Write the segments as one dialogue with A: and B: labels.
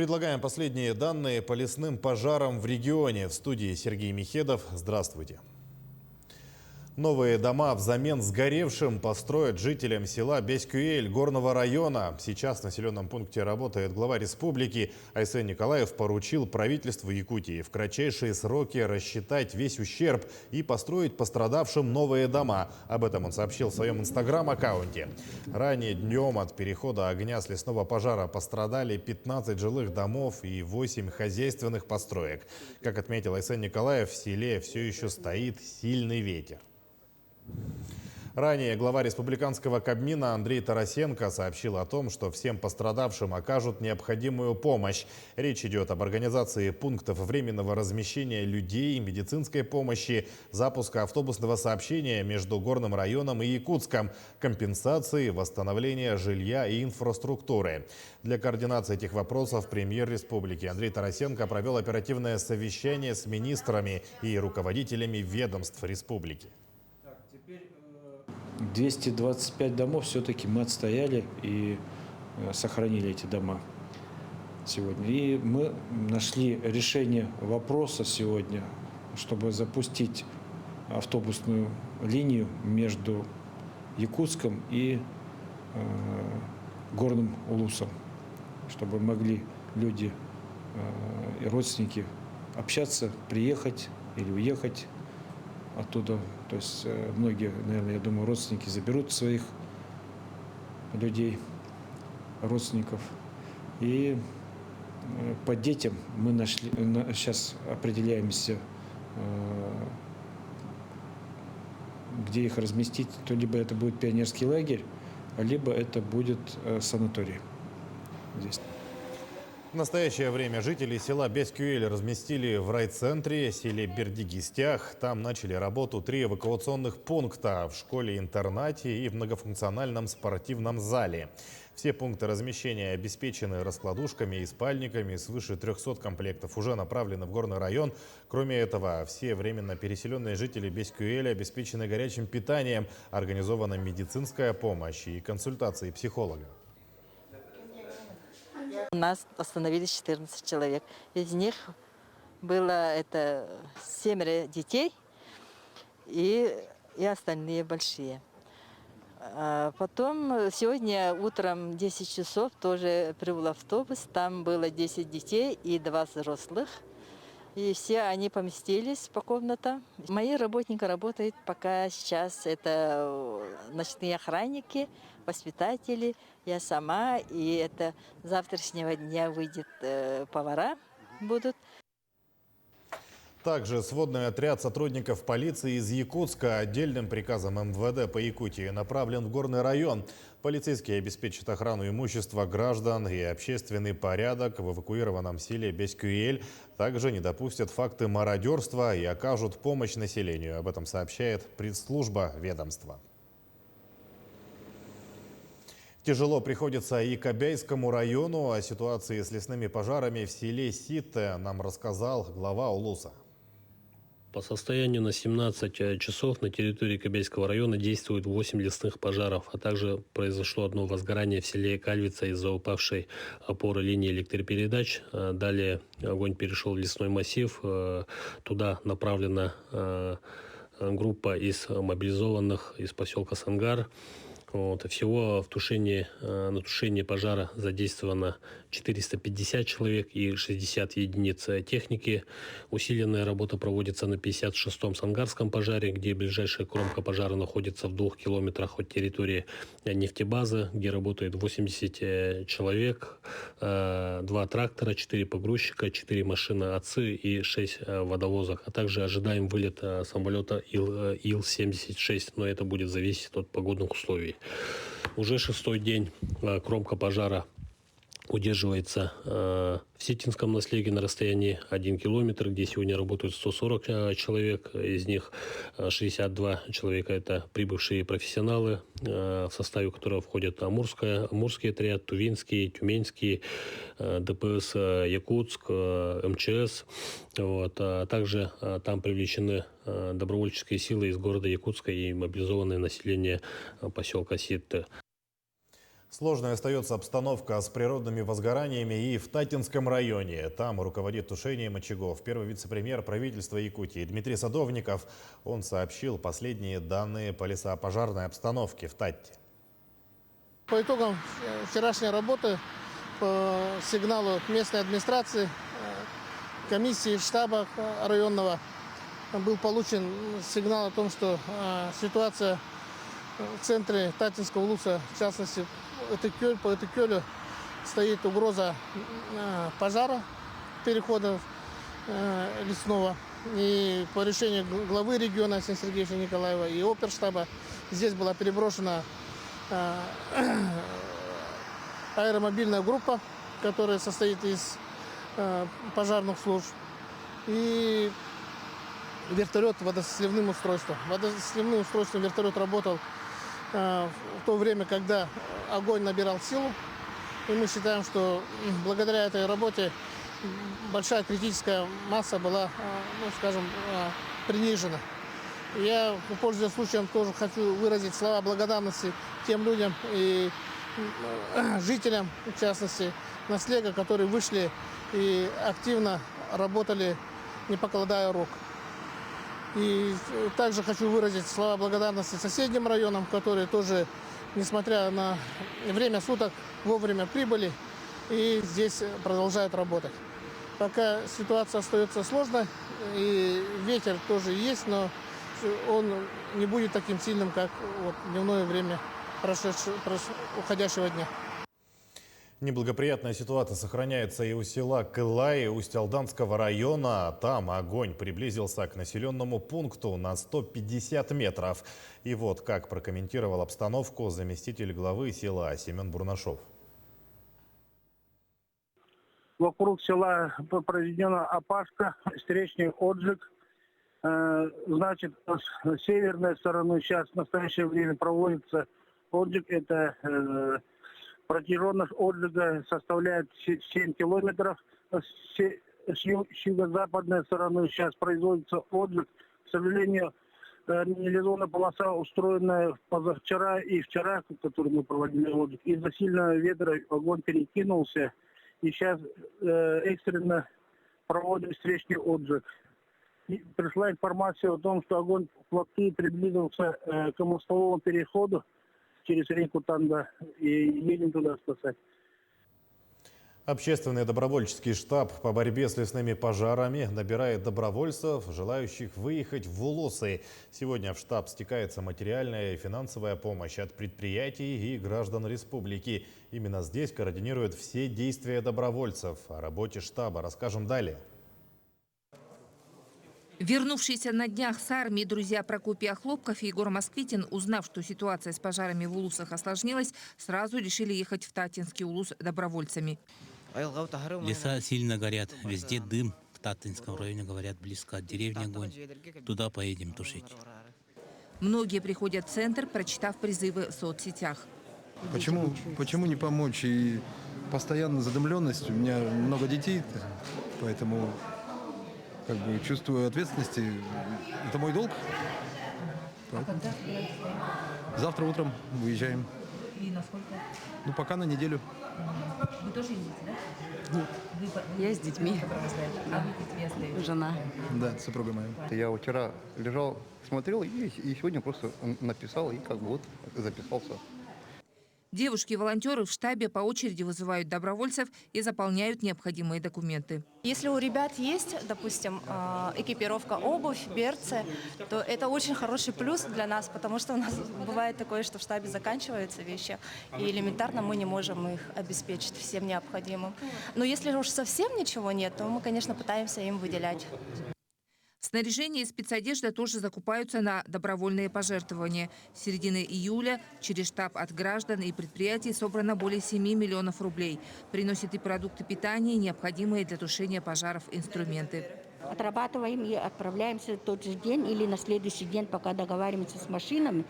A: Предлагаем последние данные по лесным пожарам в регионе. В студии Сергей Михедов. Здравствуйте. Новые дома взамен сгоревшим построят жителям села Беськуэль горного района. Сейчас в населенном пункте работает глава республики. Айсен Николаев поручил правительству Якутии в кратчайшие сроки рассчитать весь ущерб и построить пострадавшим новые дома. Об этом он сообщил в своем инстаграм-аккаунте. Ранее днем от перехода огня с лесного пожара пострадали 15 жилых домов и 8 хозяйственных построек. Как отметил Айсен Николаев, в селе все еще стоит сильный ветер. Ранее глава республиканского Кабмина Андрей Тарасенко сообщил о том, что всем пострадавшим окажут необходимую помощь. Речь идет об организации пунктов временного размещения людей, медицинской помощи, запуска автобусного сообщения между Горным районом и Якутском, компенсации, восстановления жилья и инфраструктуры. Для координации этих вопросов премьер республики Андрей Тарасенко провел оперативное совещание с министрами и руководителями ведомств республики.
B: 225 домов все-таки мы отстояли и сохранили эти дома сегодня. И мы нашли решение вопроса сегодня, чтобы запустить автобусную линию между Якутском и Горным Улусом, чтобы могли люди и родственники общаться, приехать или уехать оттуда. То есть многие, наверное, я думаю, родственники заберут своих людей, родственников. И по детям мы сейчас определяемся, где их разместить. То либо это будет пионерский лагерь, либо это будет санаторий здесь.
A: В настоящее время жители села Беськуэль разместили в райцентре, селе Бердигистях. Там начали работу 3 эвакуационных пункта в школе-интернате и в многофункциональном спортивном зале. Все пункты размещения обеспечены раскладушками и спальниками. Свыше 300 комплектов уже направлены в Горный район. Кроме этого, все временно переселенные жители Беськуэля обеспечены горячим питанием, организована медицинская помощь и консультации психолога.
C: У нас остановились 14 человек. Из них было 7 детей и остальные большие. Потом сегодня утром 10 часов тоже прибыл автобус. Там было 10 детей и 2 взрослых. И все они поместились по комнатам. Мои работники работают пока сейчас. Это ночные охранники, воспитатели, я сама. И это с завтрашнего дня выйдет повара будут.
A: Также сводный отряд сотрудников полиции из Якутска отдельным приказом МВД по Якутии направлен в Горный район. Полицейские обеспечат охрану имущества граждан и общественный порядок в эвакуированном селе Беськуэль. Также не допустят факты мародерства и окажут помощь населению. Об этом сообщает пресс-служба ведомства. Тяжело приходится и Кобяйскому району. О ситуации с лесными пожарами в селе Ситте нам рассказал глава Улуса.
D: По состоянию на 17 часов на территории Кобяйского района действует 8 лесных пожаров, а также произошло одно возгорание в селе Кальвица из-за упавшей опоры линии электропередач. Далее огонь перешел в лесной массив. Туда направлена группа из мобилизованных из поселка Сангар. Всего на тушение пожара задействовано 450 человек и 60 единиц техники. Усиленная работа проводится на 56-м Сангарском пожаре, где ближайшая кромка пожара находится в 2 километрах от территории нефтебазы, где работает 80 человек, 2 трактора, 4 погрузчика, 4 машины АЦИ и 6 водовозок. А также ожидаем вылет самолета Ил-76, но это будет зависеть от погодных условий. Уже 6-й день кромка пожара удерживается в Ситинском наследии на расстоянии 1 километр, где сегодня работают 140 человек. Из них 62 человека – это прибывшие профессионалы, в составе которого входят Амурский отряд, Тувинский, Тюменский, ДПС Якутск, МЧС. А также там привлечены добровольческие силы из города Якутска и мобилизованное население поселка Ситте.
A: Сложной остается обстановка с природными возгораниями и в Татинском районе. Там руководит тушением очагов первый вице-премьер правительства Якутии Дмитрий Садовников. Он сообщил последние данные по лесопожарной обстановке в Татте.
E: По итогам вчерашней работы, по сигналу местной администрации, комиссии штаба районного, был получен сигнал о том, что ситуация в центре Татинского улуса, в частности, по Этыкёлю, стоит угроза пожара, перехода лесного. И по решению главы региона Арсения Сергеевича Николаева и оперштаба здесь была переброшена аэромобильная группа, которая состоит из пожарных служб, и вертолет водосливным устройством. Водосливным устройством вертолет работал в то время, когда огонь набирал силу. И мы считаем, что благодаря этой работе большая критическая масса была, принижена. Я, пользуясь случаем, тоже хочу выразить слова благодарности тем людям и жителям, в частности, Наслега, которые вышли и активно работали, не покладая рук. И также хочу выразить слова благодарности соседним районам, которые тоже, несмотря на время суток, вовремя прибыли и здесь продолжают работать. Пока ситуация остается сложной, и ветер тоже есть, но он не будет таким сильным, как в дневное время уходящего дня.
A: Неблагоприятная ситуация сохраняется и у села Кылай Усть-Алданского района. Там огонь приблизился к населенному пункту на 150 метров. И вот как прокомментировал обстановку заместитель главы села Семен Бурнашов.
F: Вокруг села произведена опашка, встречный отжиг. Значит, с северной стороны сейчас в настоящее время проводится отжиг. Это протяженность отжига составляет 7 километров. С юго-западной стороны сейчас производится отжиг. К сожалению, реализованная полоса, устроенная позавчера и вчера, в которой мы проводили отжиг, из-за сильного ветра огонь перекинулся. И сейчас экстренно проводим встречный отжиг. И пришла информация о том, что огонь вплотную приблизился к мостовому переходу через реку Танда, и едем туда спасать.
A: Общественный добровольческий штаб по борьбе с лесными пожарами набирает добровольцев, желающих выехать в Улусы. Сегодня в штаб стекается материальная и финансовая помощь от предприятий и граждан республики. Именно здесь координируют все действия добровольцев. О работе штаба расскажем далее.
G: Вернувшиеся на днях с армии друзья Прокопия Хлопков и Егор Москвитин, узнав, что ситуация с пожарами в Улусах осложнилась, сразу решили ехать в Татинский Улус добровольцами.
H: Леса сильно горят, везде дым. В Татинском районе, говорят, близко от деревни огонь. Туда поедем тушить.
G: Многие приходят в центр, прочитав призывы в соцсетях.
I: Почему не помочь? И постоянно задымленность. У меня много детей, поэтому чувствую ответственности. Это мой долг. Завтра утром выезжаем.
G: И насколько?
I: Пока на неделю.
G: Вы тоже ездите, да?
J: Нет. Я с детьми.
G: А вы с детьми остаетесь?
J: Жена.
I: Да, супруга моя.
K: Я вчера лежал, смотрел и сегодня просто написал и записался.
G: Девушки-волонтеры в штабе по очереди вызывают добровольцев и заполняют необходимые документы.
L: Если у ребят есть, допустим, экипировка, обувь, берцы, то это очень хороший плюс для нас, потому что у нас бывает такое, что в штабе заканчиваются вещи, и элементарно мы не можем их обеспечить всем необходимым. Но если уж совсем ничего нет, то мы, конечно, пытаемся им выделять.
G: Снаряжение и спецодежда тоже закупаются на добровольные пожертвования. С середины июля через штаб от граждан и предприятий собрано более 7 миллионов рублей. Приносят и продукты питания, и необходимые для тушения пожаров инструменты.
M: Отрабатываем и отправляемся в тот же день или на следующий день, пока договариваемся с машинами.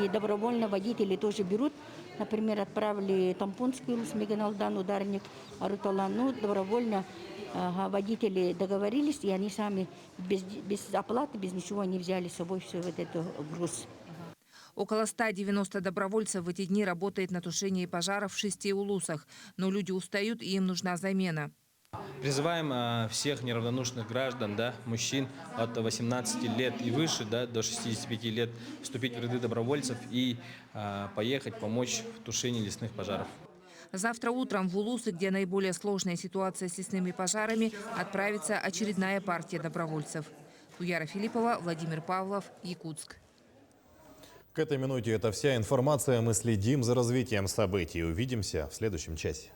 M: И добровольно водители тоже берут. Например, отправили Тампунский улус, Меганалдан, Ударник, Аруталан. Добровольно водители договорились, и они сами без оплаты, без ничего, они взяли с собой все этот груз.
G: Около 190 добровольцев в эти дни работает на тушении пожаров в 6 улусах. Но люди устают, и им нужна замена.
N: Призываем всех неравнодушных граждан, мужчин от 18 лет и выше, до 65 лет вступить в ряды добровольцев и поехать помочь в тушении лесных пожаров.
G: Завтра утром в улусы, где наиболее сложная ситуация с лесными пожарами, отправится очередная партия добровольцев. Уяра Филиппова, Владимир Павлов, Якутск.
A: К этой минуте это вся информация. Мы следим за развитием событий. Увидимся в следующем часе.